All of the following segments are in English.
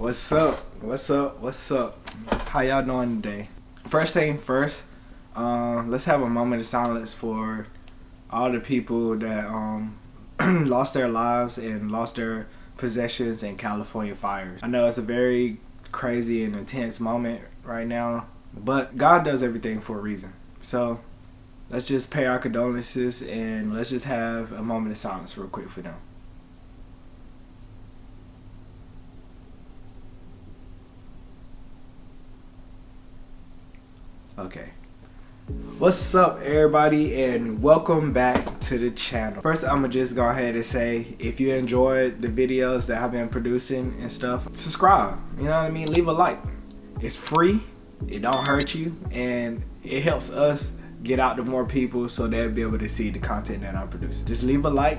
What's up? What's up? What's up? How y'all doing today? First thing first, let's have a moment of silence for all the people that lost their lives and lost their possessions in California fires. I know it's a very crazy and intense moment right now, but God does everything for a reason. So let's just pay our condolences and let's just have a moment of silence real quick for them. Okay. What's up, everybody, and welcome back to the channel. First, I'm gonna just go ahead and say, if you enjoyed the videos that I've been producing and stuff, subscribe. You know what I mean? Leave a like. It's free. It don't hurt you, and it helps us get out to more people so they'll be able to see the content that I'm producing. Just leave a like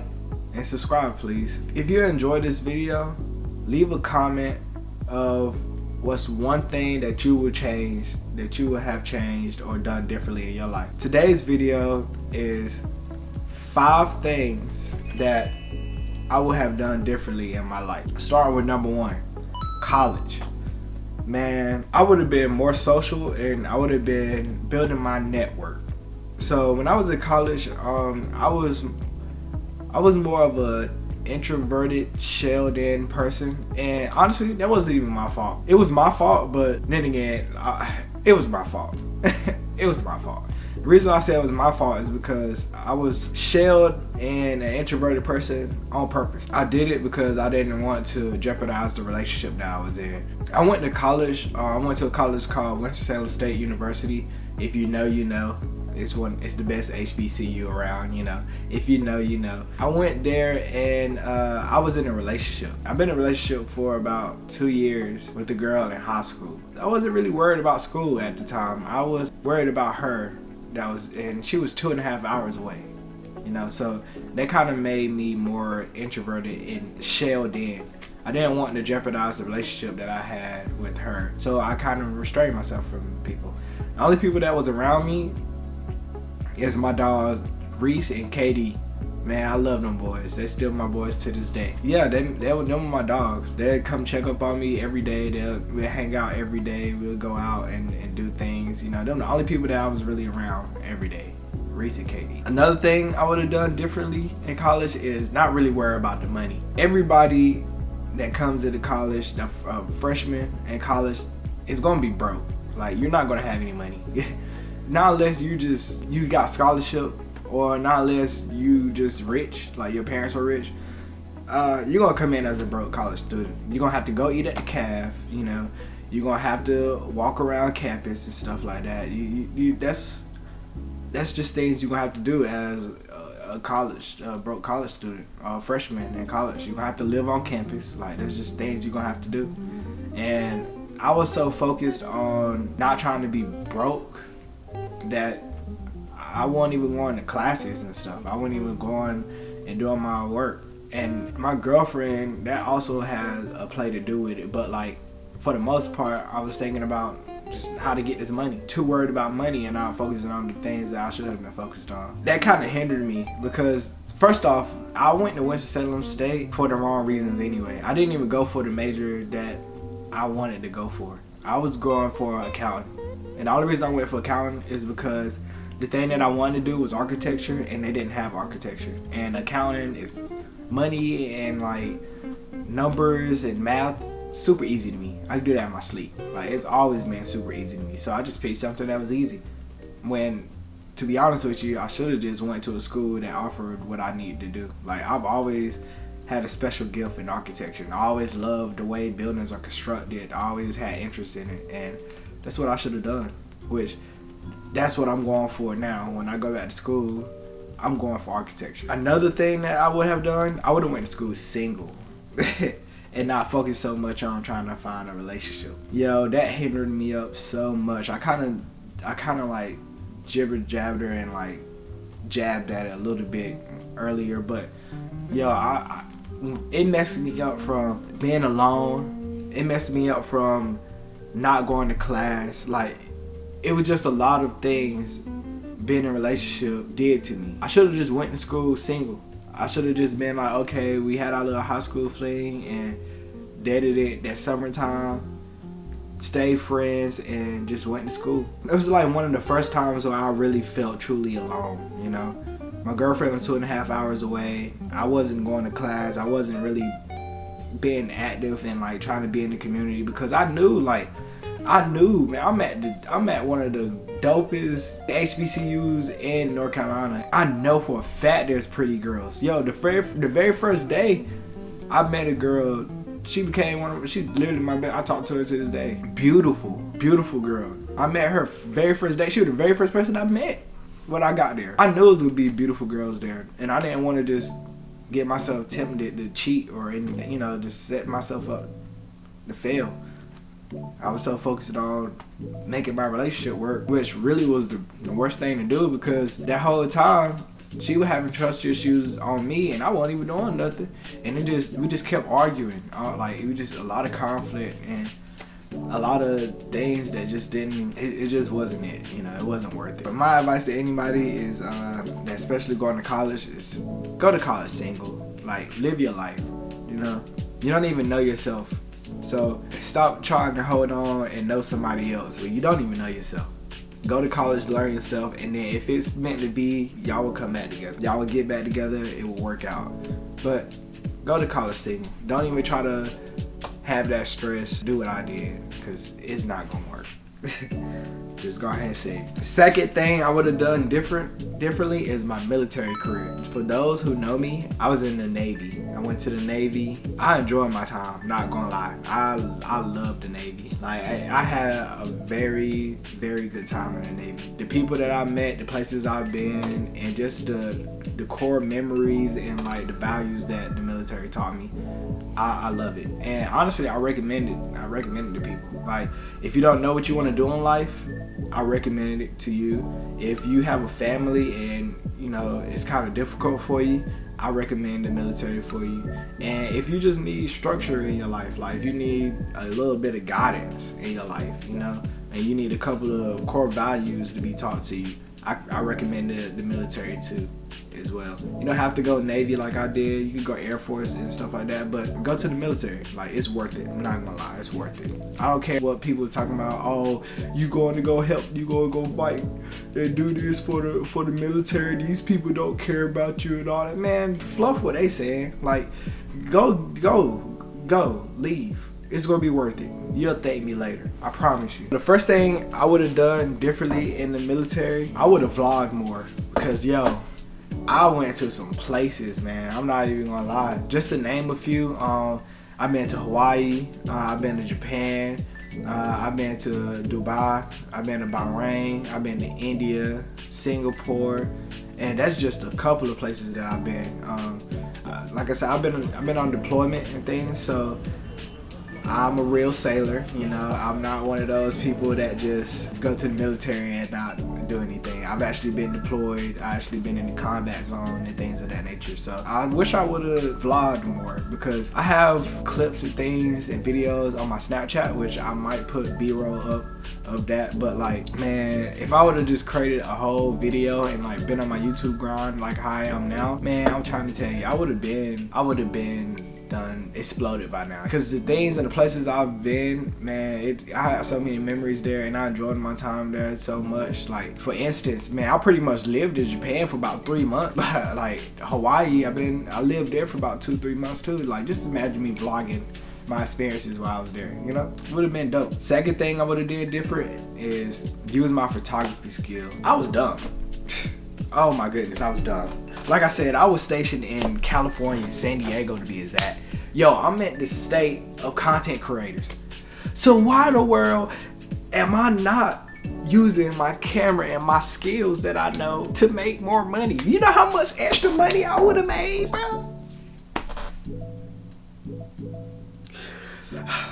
and subscribe, please. If you enjoyed this video, leave a comment of what's one thing that you would change, that you would have changed or done differently in your life. Today's video is 5 things that I would have done differently in my life. Starting with number 1, college. Man, I would have been more social and I would have been building my network. So when I was in college, I was more of a introverted, shelled in person, and honestly that wasn't even my fault. It was my fault, but then again, it was my fault. It was my fault. The reason I say it was my fault is because I was shelled and an introverted person on purpose. I did it because I didn't want to jeopardize the relationship that I was in. I went to college. I went to a college called Winston-Salem State University. If you know, you know. It's the best HBCU around, you know. If you know, you know. I went there and I was in a relationship. I've been in a relationship for about 2 years with a girl in high school. I wasn't really worried about school at the time. I was worried about her. And she was 2.5 hours away. You know, so that kind of made me more introverted and shelled in. I didn't want to jeopardize the relationship that I had with her. So I kind of restrained myself from people. The only people that was around me is my dogs Reese and Katie. Man, I love them boys. They're still my boys to this day. Yeah, them were my dogs. They'd come check up on me every day. We'd hang out every day. We'll go out and do things. You know, them the only people that I was really around every day. Reese and Katie. Another thing I would have done differently in college is not really worry about the money. Everybody that comes into college, the freshman in college, is gonna be broke. Like, you're not gonna have any money. Not unless you got scholarship, or not unless you just rich, like your parents are rich. You're gonna come in as a broke college student. You're gonna have to go eat at the caf, you know. You're gonna have to walk around campus and stuff like that. That's just things you're gonna have to do as a broke college student, freshman in college. You're gonna have to live on campus. Like, that's just things you're gonna have to do. And I was so focused on not trying to be broke that I wasn't even going to classes and stuff. I wasn't even going and doing my work. And my girlfriend, that also had a play to do with it. But like, for the most part, I was thinking about just how to get this money. Too worried about money and not focusing on the things that I should have been focused on. That kind of hindered me because, first off, I went to Winston-Salem State for the wrong reasons anyway. I didn't even go for the major that I wanted to go for. I was going for accounting. And the only reason I went for accounting is because the thing that I wanted to do was architecture, and they didn't have architecture. And accounting is money and like numbers and math, super easy to me. I can do that in my sleep. Like, it's always been super easy to me. So I just picked something that was easy. When, to be honest with you, I should have just went to a school that offered what I needed to do. Like, I've always had a special gift in architecture, and I always loved the way buildings are constructed. I always had interest in it, and that's what I should have done, which that's what I'm going for now. When I go back to school, I'm going for architecture. Another thing that I would have done, I would have went to school single and not focus so much on trying to find a relationship. Yo, that hindered me up so much. I kind of like jibber-jabbed her and like jabbed at it a little bit earlier, but yo, it messed me up from being alone. It messed me up from not going to class. Like, it was just a lot of things being in a relationship did to me. I should have just went to school single. I should have just been like, okay, we had our little high school fling and dated it that summertime, stayed friends, and just went to school. It was like one of the first times where I really felt truly alone, you know. My girlfriend was 2.5 hours away. I wasn't going to class. I wasn't really being active and like trying to be in the community because I knew, man, I'm at one of the dopest HBCUs in North Carolina. I know for a fact there's pretty girls. Yo, the very first day I met a girl, she became she literally my best. I talk to her to this day. Beautiful girl. I met her very first day. She was the very first person I met when I got there. I knew it was gonna be beautiful girls there, and I didn't want to just get myself tempted to cheat or anything, you know, just set myself up to fail. I was so focused on making my relationship work, which really was the worst thing to do because that whole time she was having trust issues on me and I wasn't even doing nothing, and we just kept arguing. It was just a lot of conflict and a lot of things that just didn't, it just wasn't it, you know, it wasn't worth it. But my advice to anybody is, especially going to college, is go to college single. Like, live your life, you know. You don't even know yourself. So stop trying to hold on and know somebody else when you don't even know yourself. Go to college, learn yourself, and then if it's meant to be, y'all will come back together. Y'all will get back together, it will work out. But go to college single. Don't even try to have that stress. Do what I did, because it's not gonna work. Just go ahead and say it. Second thing I would have done differently is my military career. For those who know me, I was in the Navy. I went to the Navy. I enjoyed my time, not gonna lie. I loved the Navy. Like, I had a very, very good time in the Navy. The people that I met, the places I've been, and just the core memories and like the values that the military taught me, I love it. And honestly, I recommend it to people. Like, if you don't know what you want to do in life, I recommend it to you. If you have a family and, you know, it's kind of difficult for you, I recommend the military for you. And if you just need structure in your life, like if you need a little bit of guidance in your life, you know, and you need a couple of core values to be taught to you, I recommend the military too as well. You don't have to go Navy like I did. You can go Air Force and stuff like that, but go to the military. Like, it's worth it. I'm not gonna lie, it's worth it. I don't care what people are talking about. Oh, you going to go help, you going to go fight and do this for the military. These people don't care about you and all that. Man, fluff what they saying. Like, go, leave. It's gonna be worth it. You'll thank me later, I promise you. The first thing I would have done differently in the military, I would have vlogged more. Because, yo, I went to some places, man. I'm not even gonna lie. Just to name a few, I've been to Hawaii, I've been to Japan, I've been to Dubai, I've been to Bahrain, I've been to India, Singapore, and that's just a couple of places that I've been. Like I said, I've been on deployment and things, so I'm a real sailor, you know. I'm not one of those people that just go to the military and not do anything. I've actually been deployed. I actually been in the combat zone and things of that nature. So I wish I would have vlogged more, because I have clips and things and videos on my Snapchat, which I might put B-roll up of that. But like, man, if I would have just created a whole video and like been on my YouTube grind like how I am now, man, I'm trying to tell you, I would have been done exploded by now. Because the things and the places I've been, man, I have so many memories there, and I enjoyed my time there so much. Like, for instance, man, I pretty much lived in Japan for about 3 months. Like, Hawaii, I lived there for about 2-3 months too. Like, just imagine me vlogging my experiences while I was there, you know? It would have been dope. Second thing I would have did different is use my photography skill. I was dumb. Oh my goodness, I was dumb. Like I said, I was stationed in California, San Diego to be exact. Yo, I'm at the state of content creators. So why in the world am I not using my camera and my skills that I know to make more money? You know how much extra money I would have made, bro?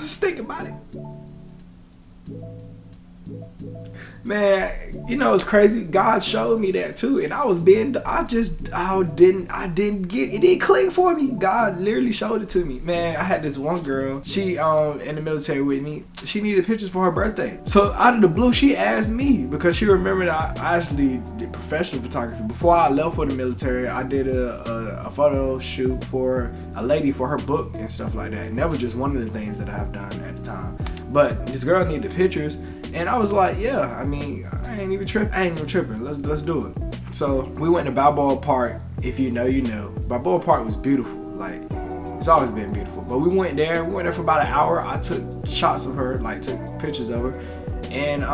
Just think about it. Man, you know it's crazy. God showed me that too, and I didn't get it. Didn't click for me. God literally showed it to me. Man, I had this one girl. She in the military with me. She needed pictures for her birthday. So out of the blue, she asked me because she remembered I actually did professional photography before I left for the military. I did a photo shoot for a lady for her book and stuff like that. And that was just one of the things that I've done at the time. But this girl needed pictures. And I was like, yeah, I mean, I ain't even tripping. Let's do it. So we went to Balboa Park. If you know, you know. Balboa Park was beautiful. Like, it's always been beautiful. But we went there for about an hour. I took shots of her, like took pictures of her. And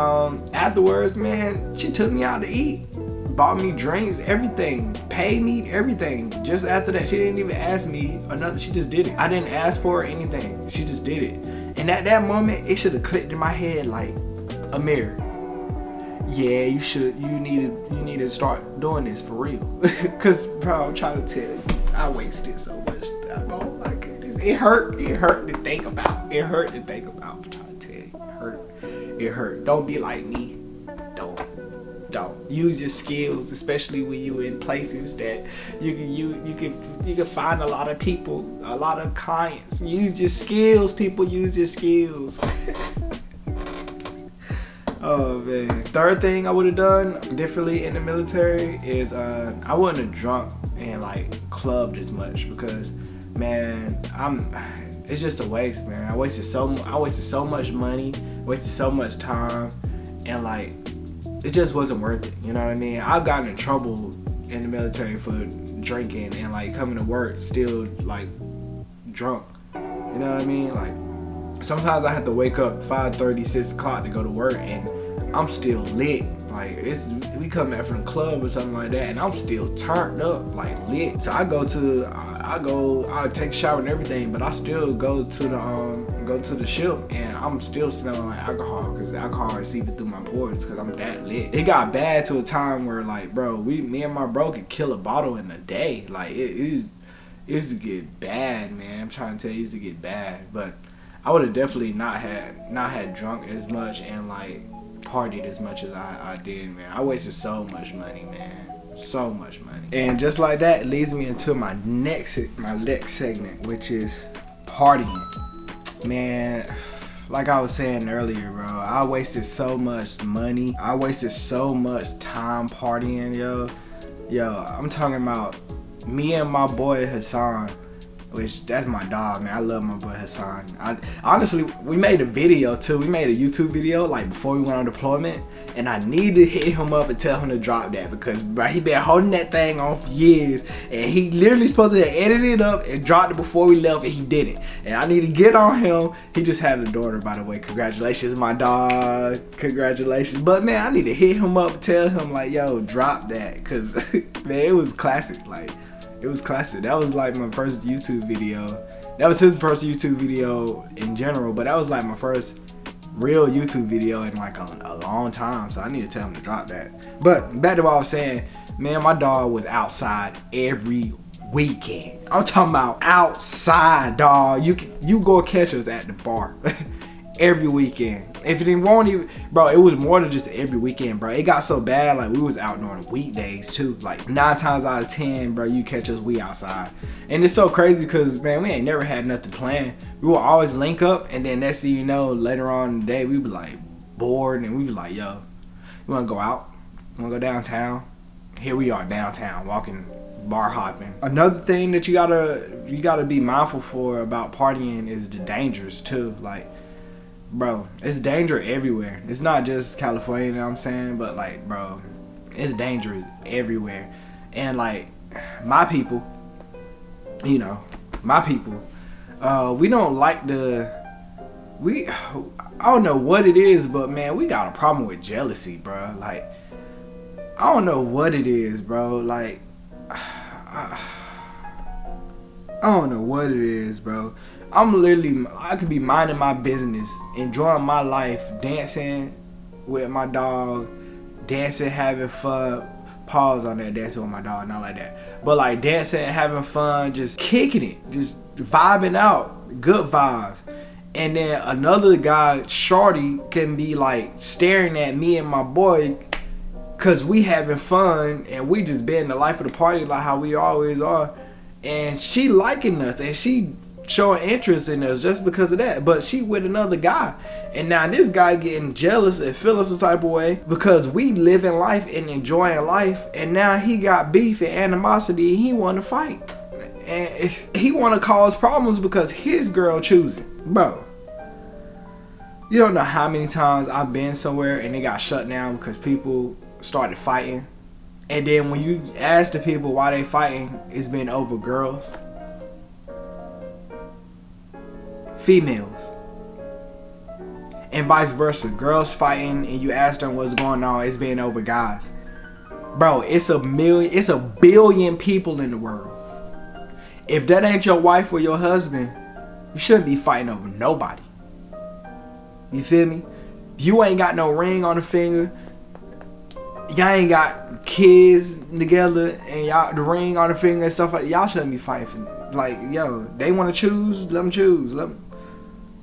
afterwards, man, she took me out to eat. Bought me drinks, everything. Paid me everything. Just after that, she didn't even ask me or nothing. She just did it. I didn't ask for anything. She just did it. And at that moment, it should have clicked in my head like, Amir, yeah, you need to start doing this for real. Cause bro, I'm trying to tell you, I wasted so much time. Oh my goodness. It hurt to think about. I'm trying to tell you. It hurt. Don't be like me. Don't use your skills, especially when you in places that you can find a lot of people, a lot of clients. Use your skills, people. Use your skills. Oh man. Third thing I would have done differently in the military is I wouldn't have drunk and like clubbed as much because man, it's just a waste, man. I wasted so much money, wasted so much time, and like it just wasn't worth it. You know what I mean? I've gotten in trouble in the military for drinking and like coming to work still like drunk. You know what I mean? Like sometimes I have to wake up 5:30, 6 o'clock to go to work and I'm still lit. Like we come back from the club or something like that and I'm still turned up, like lit. So I take a shower and everything, but I still go to the ship and I'm still smelling like alcohol because alcohol is seeping through my pores because I'm that lit. It got bad to a time where like, bro, me and my bro could kill a bottle in a day. Like it used to get bad, man. I'm trying to tell you, it used to get bad. But I would have definitely not had drunk as much and like partied as much as I did, man. I wasted so much money, man. So much money. And just like that, it leads me into my next segment, which is partying. Man, like I was saying earlier, bro, I wasted so much money. I wasted so much time partying, yo. I'm talking about me and my boy Hassan, which that's my dog, man. I love my boy Hassan. Honestly, we made a video too. We made a YouTube video like before we went on deployment, and I need to hit him up and tell him to drop that because bro, he been holding that thing on for years, and he literally supposed to edit it up and dropped it before we left, and he didn't. And I need to get on him. He just had a daughter, by the way. Congratulations, my dog. Congratulations. But man, I need to hit him up and tell him like, yo, drop that, cause man, it was classic. Like. It was classic. That was like my first YouTube video. That was his first YouTube video in general, but that was like my first real YouTube video in like a long time. So I need to tell him to drop that. But back to what I was saying, man, my dog was outside every weekend. I'm talking about outside, dog. You go catch us at the bar every weekend. If it won't even, bro, it was more than just every weekend, bro. It got so bad, like we was out during weekdays too. Like 9 times out of 10, bro, you catch us, we outside. And it's so crazy because, man, we ain't never had nothing planned. We will always link up, and then next thing you know, later on in the day, we be like bored, and we be like, yo, you wanna go out? You wanna go downtown? Here we are downtown, walking, bar hopping. Another thing that you gotta be mindful for about partying is the dangers too. Like, bro, it's danger everywhere. It's not just California, you know what I'm saying? But like, bro, it's dangerous everywhere. And like, my people, we don't like I don't know what it is, but man, we got a problem with jealousy, bro. Like, I don't know what it is, bro. Like, I don't know what it is, bro. I could be minding my business, enjoying my life, dancing with my dog, dancing, having fun. Pause on that, dancing with my dog, not like that. But like dancing, having fun, just kicking it, just vibing out, good vibes. And then another guy, shorty, can be like staring at me and my boy cause we having fun and we just being the life of the party like how we always are. And she liking us and she showing interest in us just because of that. But she with another guy. And now this guy getting jealous and feeling some type of way because we living life and enjoying life. And now he got beef and animosity and he want to fight. And he want to cause problems because his girl choosing. Bro, you don't know how many times I've been somewhere and they got shut down because people started fighting. And then when you ask the people why they fighting, it's been over girls. Females. And vice versa. Girls fighting and you ask them what's going on, it's been over guys. Bro, it's a billion people in the world. If that ain't your wife or your husband, you shouldn't be fighting over nobody. You feel me? You ain't got no ring on the finger. Y'all ain't got kids together and y'all the ring on the finger and stuff like that. Y'all shouldn't be fighting for, like, yo, they want to choose, let them choose. Let them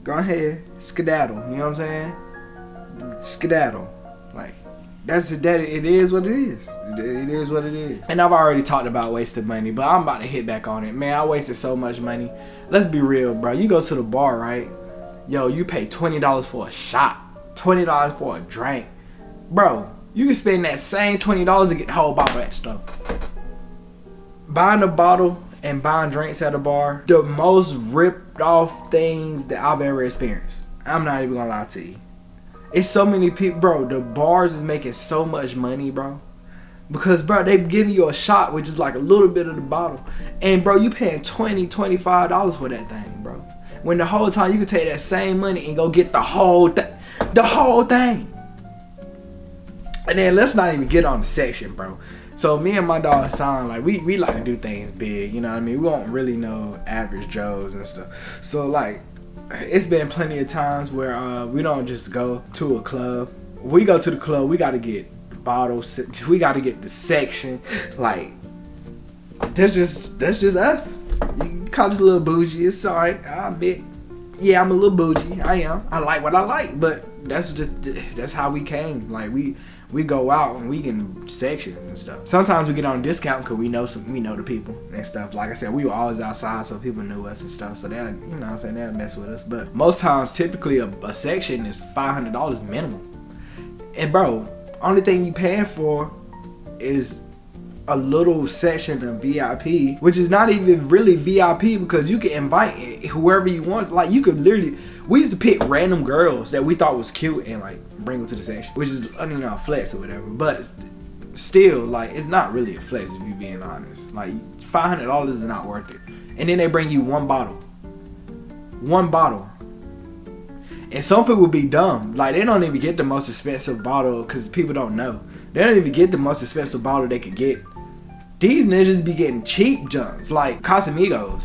go ahead, skedaddle. You know what I'm saying? Skedaddle. Like, it is what it is. It is what it is. And I've already talked about wasting money, but I'm about to hit back on it. Man, I wasted so much money. Let's be real, bro. You go to the bar, right? Yo, you pay $20 for a shot, $20 for a drink. Bro, you can spend that same $20 to get the whole bottle of that stuff. Buying a bottle and buying drinks at a bar, the most ripped off things that I've ever experienced. I'm not even gonna lie to you. It's so many people, bro. The bars is making so much money, bro. Because, bro, they give you a shot, which is like a little bit of the bottle. And, bro, you paying $20, $25 for that thing, bro. When the whole time you could take that same money and go get the whole thing. The whole thing. And then let's not even get on the section, bro. So me and my dog Son, like, we like to do things big, you know what I mean? We don't really know average Joes and stuff. So, like, it's been plenty of times where we don't just go to a club. We go to the club, we got to get bottles, we got to get the section. Like, that's just us. You can call us a little bougie. It's alright. I admit, yeah, I'm a little bougie. I am. I like what I like, but that's how we came. Like, we go out and we get sections and stuff. Sometimes we get on a discount because we know the people and stuff. Like I said, we were always outside, so people knew us and stuff. So they'll, you know what I'm saying, they'll mess with us. But most times, typically a section is $500 minimum. And bro, only thing you paying for is a little section of VIP, which is not even really VIP because you can invite whoever you want. Like, you could literally, we used to pick random girls that we thought was cute and like bring them to the section, which is, you know, a flex or whatever. But still, like, it's not really a flex if you're being honest. Like, $500 is not worth it. And then they bring you one bottle. And some people be dumb. Like, they don't even get the most expensive bottle because people don't know. They don't even get the most expensive bottle they could get. These ninjas be getting cheap junks, like Casamigos.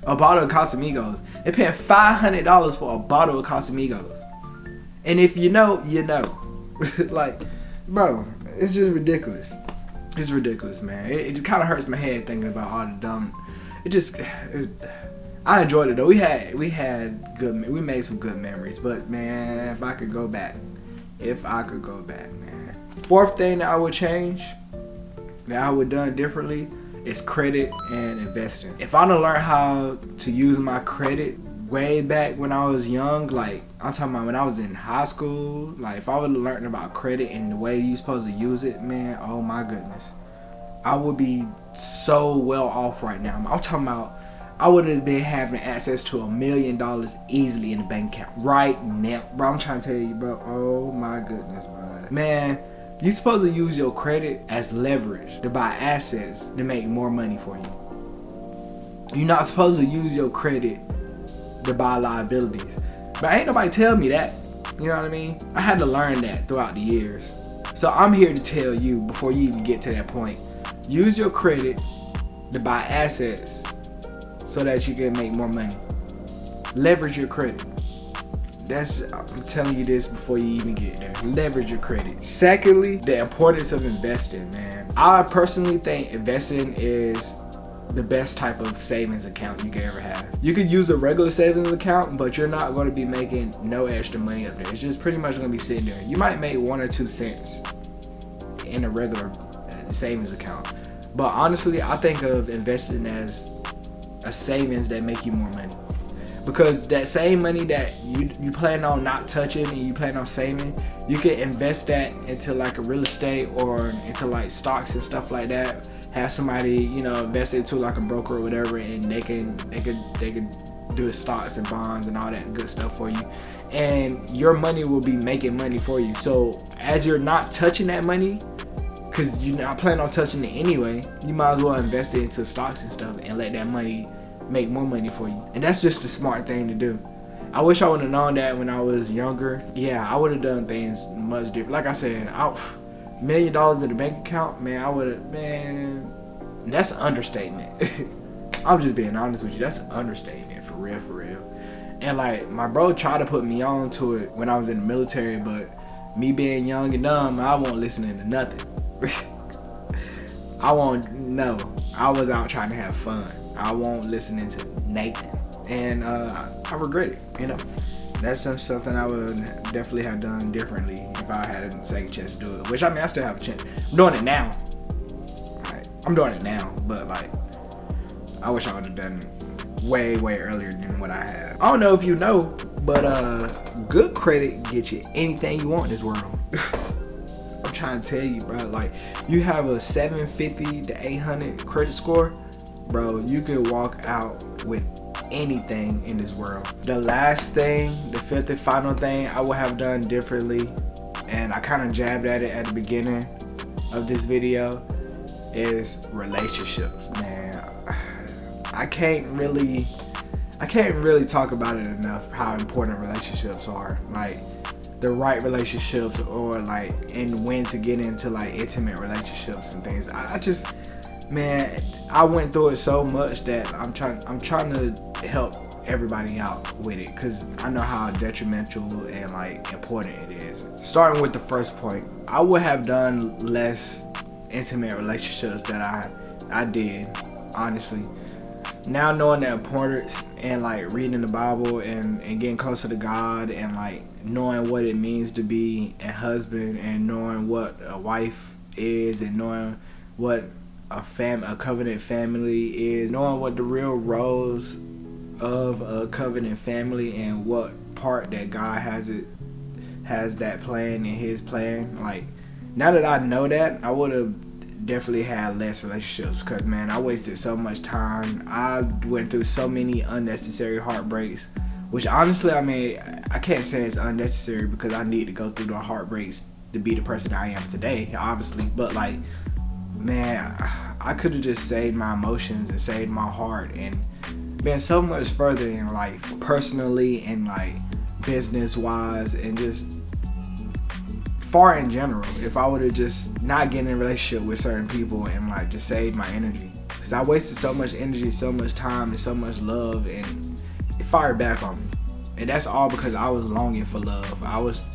A bottle of Casamigos. They're paying $500 for a bottle of Casamigos. And if you know, you know. Like, bro, it's just ridiculous. It's ridiculous, man. It kind of hurts my head thinking about all the dumb. I enjoyed it though. We made some good memories. But man, if I could go back, man. Fourth thing that I would change, that I would done differently, is credit and investing. If I done learned how to use my credit way back when I was young, like I'm talking about when I was in high school, like if I would have learned about credit and the way you're supposed to use it, man, oh my goodness, I would be so well off right now. I'm talking about I would have been having access to $1 million easily in the bank account right now, bro. I'm trying to tell you, bro. Oh my goodness, bro. Man, you're supposed to use your credit as leverage to buy assets to make more money for you. You're not supposed to use your credit to buy liabilities. But ain't nobody tell me that. You know what I mean? I had to learn that throughout the years. So I'm here to tell you, before you even get to that point, use your credit to buy assets so that you can make more money. Leverage your credit. I'm telling you this before you even get there. Leverage your credit. Secondly, the importance of investing, man. I personally think investing is the best type of savings account you can ever have. You could use a regular savings account, but you're not going to be making no extra money up there. It's just pretty much going to be sitting there. You might make 1 or 2 cents in a regular savings account, but honestly, I think of investing as a savings that make you more money, because that same money that you plan on not touching and you plan on saving, you can invest that into like a real estate or into like stocks and stuff like that. Have somebody, you know, invest it into like a broker or whatever, and they can do the stocks and bonds and all that good stuff for you, and your money will be making money for you. So as you're not touching that money, because you're not planning on touching it anyway, you might as well invest it into stocks and stuff and let that money make more money for you. And that's just the smart thing to do. I wish I would have known that when I was younger. Yeah, I would have done things much different. Like I said, $1 million in the bank account, man, I would have, man, that's an understatement. I'm just being honest with you. That's an understatement, for real, for real. And like, my bro tried to put me on to it when I was in the military, but me being young and dumb, I won't listen to nothing. I was out trying to have fun. I won't listen to Nathan, and I regret it. You know, that's something I would definitely have done differently if I had a second chance to do it. Which, I mean, I still have a chance. I'm doing it now. I'm doing it now, but like, I wish I would have done it way earlier than what I have. I don't know if you know, but good credit gets you anything you want in this world. I'm trying to tell you, bro. Like, you have a 750 to 800 credit score, bro, you could walk out with anything in this world. The last thing, the fifth and final thing I would have done differently, and I kind of jabbed at it at the beginning of this video, is relationships, man. I can't really talk about it enough, how important relationships are. Like, the right relationships, or like, and when to get into like intimate relationships and things. I just, man, I went through it so much that I'm trying to help everybody out with it, because I know how detrimental and like important it is. Starting with the first point, I would have done less intimate relationships that I did, honestly. Now knowing the importance, and like reading the Bible and getting closer to God, and like knowing what it means to be a husband, and knowing what a wife is, and knowing what a covenant family is, knowing what the real roles of a covenant family, and what part that God has that plan in His plan. Like, now that I know that, I would have definitely had less relationships, because, man, I wasted so much time. I went through so many unnecessary heartbreaks, which honestly, I mean, I can't say it's unnecessary, because I need to go through the heartbreaks to be the person I am today, obviously. But like, man, I could have just saved my emotions and saved my heart and been so much further in life, personally and like business wise, and just far in general, if I would have just not get in a relationship with certain people and like just saved my energy. Because I wasted so much energy, so much time, and so much love, and it fired back on me. And that's all because I was longing for love. I was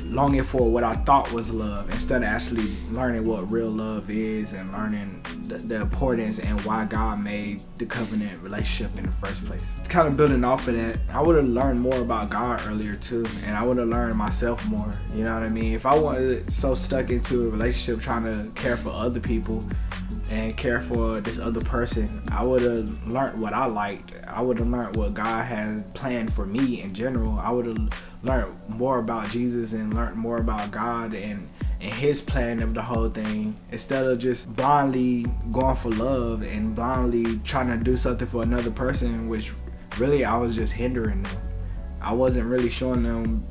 longing for what I thought was love, instead of actually learning what real love is, and learning the importance and why God made the covenant relationship in the first place. It's kind of building off of that. I would have learned more about God earlier too, and I would have learned myself more. You know what I mean? If I wasn't so stuck into a relationship trying to care for other people and care for this other person, I would have learned what I liked. I would have learned what God has planned for me in general. I would have learned more about Jesus and learned more about God and His plan of the whole thing, instead of just blindly going for love and blindly trying to do something for another person, which really I was just hindering them. I wasn't really showing them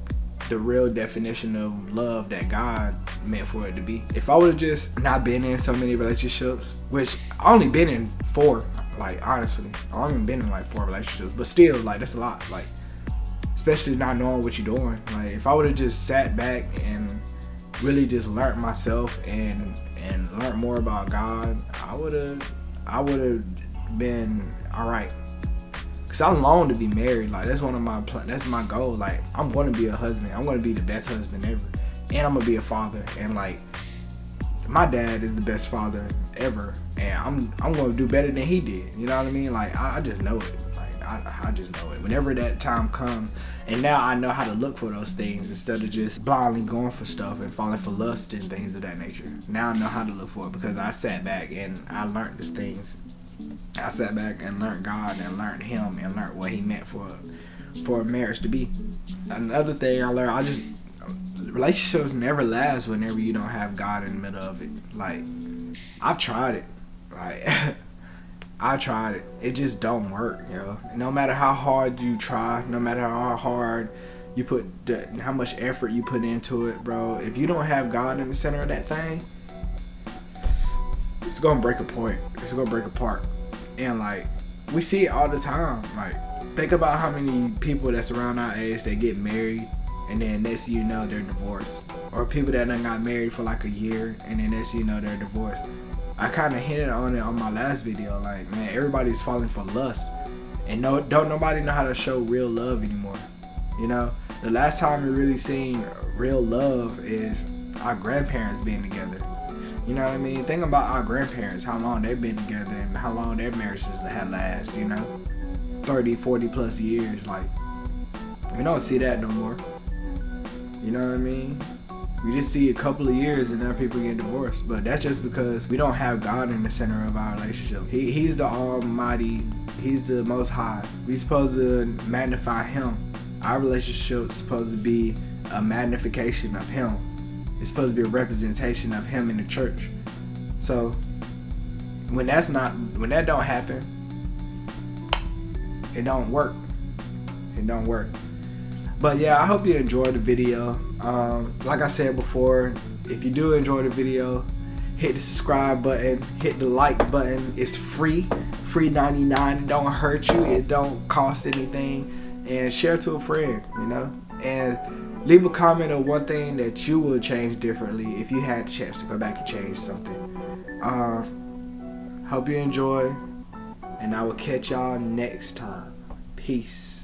the real definition of love that God meant for it to be. If I would have just not been in so many relationships, which I only been in 4, like, honestly, I only been in like 4 relationships, but still, like, that's a lot, like, especially not knowing what you're doing. Like, if I would have just sat back and really just learned myself and learned more about God, I would have been all right. Cause I long to be married. Like, that's one of my that's my goal. Like, I'm going to be a husband. I'm going to be the best husband ever, and I'm gonna be a father. And like, my dad is the best father ever, and I'm gonna do better than he did. You know what I mean? Like I just know it. Like I just know it. Whenever that time comes, and now I know how to look for those things instead of just blindly going for stuff and falling for lust and things of that nature. Now I know how to look for it because I sat back and I learned these things. I sat back and learned God and learned Him and learned what He meant for a marriage to be. Another thing I learned, relationships never last whenever you don't have God in the middle of it. Like, I've tried it. Like, I tried it. It just don't work, yo. No matter how hard you try, no matter how hard you put, how much effort you put into it, bro. If you don't have God in the center of that thing, it's gonna break apart. It's gonna break apart. And like, we see it all the time. Like, think about how many people that's around our age that get married, and then next thing you know, they're divorced. Or people that done got married for like a year, and then next thing you know, they're divorced. I kind of hinted on it on my last video. Like, man, everybody's falling for lust. And don't nobody know how to show real love anymore. You know? The last time we really seen real love is our grandparents being together. You know what I mean? Think about our grandparents, how long they've been together and how long their marriages had last, you know? 30, 40 plus years. Like, we don't see that no more. You know what I mean? We just see a couple of years and now people get divorced. But that's just because we don't have God in the center of our relationship. He's the Almighty. He's the Most High. We supposed to magnify Him. Our relationship is supposed to be a magnification of Him. It's supposed to be a representation of Him in the church. So when that don't happen, it don't work. It don't work. But yeah, I hope you enjoyed the video. Like I said before, if you do enjoy the video, hit the subscribe button, hit the like button. It's free 99. It don't hurt you. It don't cost anything. And share to a friend, you know. And leave a comment on one thing that you would change differently if you had the chance to go back and change something. Hope you enjoy, and I will catch y'all next time. Peace.